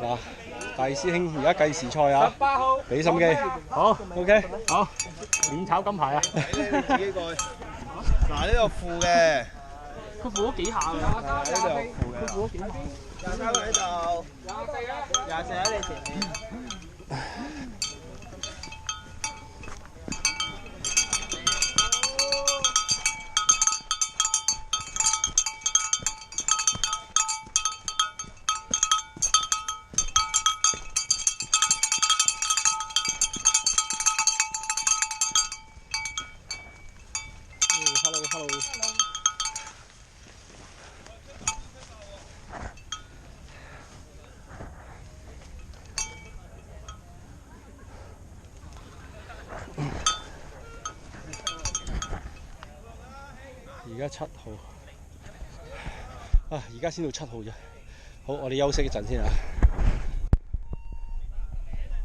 嗱，大師兄而家計時賽啊，俾心機。好 ，OK， 好，免炒金牌啊！你自己過去。嗱，呢度負嘅，佢負咗幾下㗎？呢度有負嘅。佢負咗幾下23喺度。24喺你前面。Hello。而家7號，啊！而家先到7號啫。好，我哋休息一陣先啊。